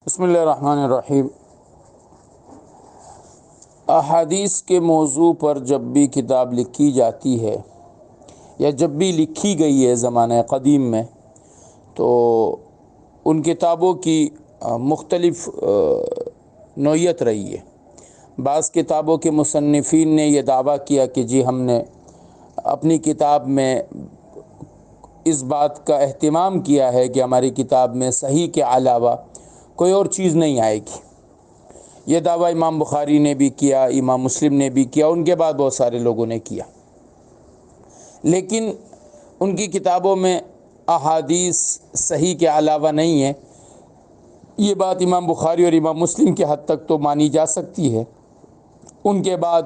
بسم اللہ الرحمن الرحیم۔ احادیث کے موضوع پر جب بھی کتاب لکھی جاتی ہے یا جب بھی لکھی گئی ہے زمانہ قدیم میں، تو ان کتابوں کی مختلف نوعیت رہی ہے۔ بعض کتابوں کے مصنفین نے یہ دعویٰ کیا کہ جی ہم نے اپنی کتاب میں اس بات کا اہتمام کیا ہے کہ ہماری کتاب میں صحیح کے علاوہ کوئی اور چیز نہیں آئے گی۔ یہ دعویٰ امام بخاری نے بھی کیا، امام مسلم نے بھی کیا، ان کے بعد بہت سارے لوگوں نے کیا، لیکن ان کی کتابوں میں احادیث صحیح کے علاوہ نہیں ہے۔ یہ بات امام بخاری اور امام مسلم کے حد تک تو مانی جا سکتی ہے۔ ان کے بعد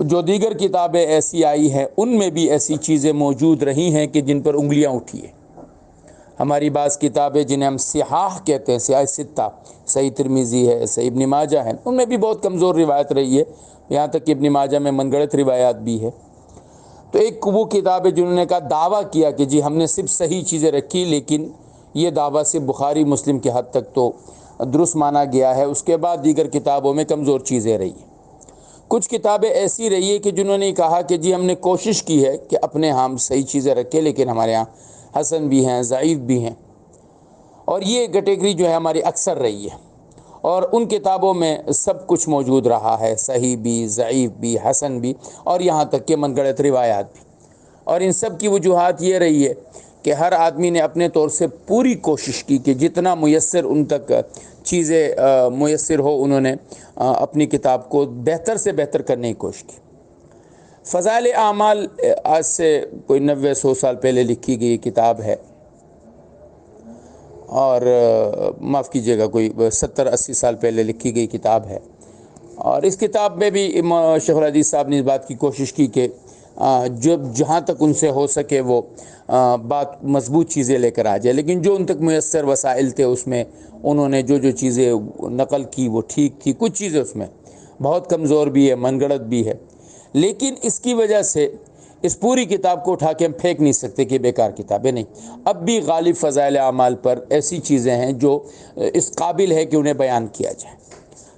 جو دیگر کتابیں ایسی آئی ہیں ان میں بھی ایسی چیزیں موجود رہی ہیں کہ جن پر انگلیاں اٹھی ہیں۔ ہماری بعض کتابیں جنہیں ہم صحاح کہتے ہیں، صحاح ستہ، صحیح ترمذی ہے، صحیح ابن ماجہ ہے، ان میں بھی بہت کمزور روایت رہی ہے، یہاں تک کہ ابن ماجہ میں من گھڑت روایات بھی ہے۔ تو ایک وہ کتابیں جنہوں نے کہا دعویٰ کیا کہ جی ہم نے صرف صحیح چیزیں رکھی، لیکن یہ دعویٰ صرف بخاری مسلم کے حد تک تو درست مانا گیا ہے۔ اس کے بعد دیگر کتابوں میں کمزور چیزیں رہی ہیں۔ کچھ کتابیں ایسی رہی ہے کہ جنہوں نے کہا کہ جی ہم نے کوشش کی ہے کہ اپنے ہاں صحیح چیزیں رکھیں، لیکن ہمارے ہاں حسن بھی ہیں، ضعیف بھی ہیں، اور یہ کیٹیگری جو ہے ہماری اکثر رہی ہے۔ اور ان کتابوں میں سب کچھ موجود رہا ہے، صحیح بھی، ضعیف بھی، حسن بھی، اور یہاں تک کہ من گھڑت روایات بھی۔ اور ان سب کی وجوہات یہ رہی ہے کہ ہر آدمی نے اپنے طور سے پوری کوشش کی کہ جتنا میسر ان تک چیزیں میسر ہو، انہوں نے اپنی کتاب کو بہتر سے بہتر کرنے کی کوشش کی۔ فضائل اعمال آج سے کوئی 90-100 سال پہلے لکھی گئی کتاب ہے، اور معاف کیجیے گا کوئی 70-80 سال پہلے لکھی گئی کتاب ہے۔ اور اس کتاب میں بھی شیخ الحدیث صاحب نے اس بات کی کوشش کی کہ جہاں تک ان سے ہو سکے وہ بات مضبوط چیزیں لے کر آ جائے، لیکن جو ان تک میسر وسائل تھے اس میں انہوں نے جو چیزیں نقل کی وہ ٹھیک تھی، کچھ چیزیں اس میں بہت کمزور بھی ہے، من گھڑت بھی ہے، لیکن اس کی وجہ سے اس پوری کتاب کو اٹھا کے ہم پھینک نہیں سکتے کہ بیکار کتابیں نہیں۔ اب بھی غالب فضائل اعمال پر ایسی چیزیں ہیں جو اس قابل ہے کہ انہیں بیان کیا جائے،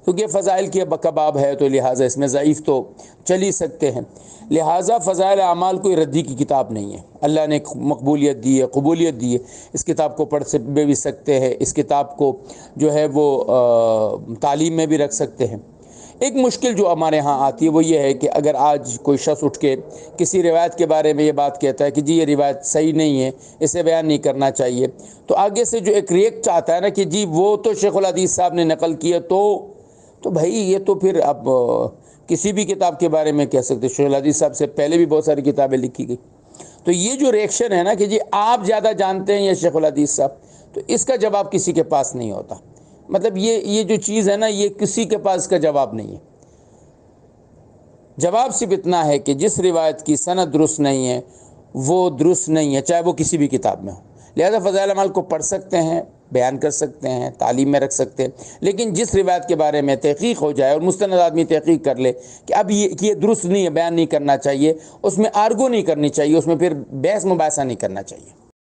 کیونکہ فضائل کی باب ہے تو لہٰذا اس میں ضعیف تو چل ہی سکتے ہیں۔ لہٰذا فضائل اعمال کوئی ردی کی کتاب نہیں ہے، اللہ نے مقبولیت دی ہے، قبولیت دی ہے۔ اس کتاب کو پڑھ بھی سکتے ہیں، اس کتاب کو جو ہے وہ تعلیم میں بھی رکھ سکتے ہیں۔ ایک مشکل جو ہمارے ہاں آتی ہے وہ یہ ہے کہ اگر آج کوئی شخص اٹھ کے کسی روایت کے بارے میں یہ بات کہتا ہے کہ جی یہ روایت صحیح نہیں ہے، اسے بیان نہیں کرنا چاہیے، تو آگے سے جو ایک ریئیکٹ آتا ہے نا کہ جی وہ تو شیخ الحدیث صاحب نے نقل کیا، تو بھائی یہ تو پھر اب کسی بھی کتاب کے بارے میں کہہ سکتے۔ شیخ الحدیث صاحب سے پہلے بھی بہت ساری کتابیں لکھی گئی، تو یہ جو ریئیکشن ہے نا کہ جی آپ زیادہ جانتے ہیں یا شیخ الحدیث صاحب، تو اس کا جواب کسی کے پاس نہیں ہوتا۔ مطلب یہ جو چیز ہے نا، یہ کسی کے پاس کا جواب نہیں ہے۔ جواب صرف اتنا ہے کہ جس روایت کی سند درست نہیں ہے وہ درست نہیں ہے، چاہے وہ کسی بھی کتاب میں ہو۔ لہذا فضائل اعمال کو پڑھ سکتے ہیں، بیان کر سکتے ہیں، تعلیم میں رکھ سکتے ہیں، لیکن جس روایت کے بارے میں تحقیق ہو جائے اور مستند آدمی تحقیق کر لے کہ اب یہ درست نہیں ہے، بیان نہیں کرنا چاہیے، اس میں آرگو نہیں کرنی چاہیے، اس میں پھر بحث مباحثہ نہیں کرنا چاہیے۔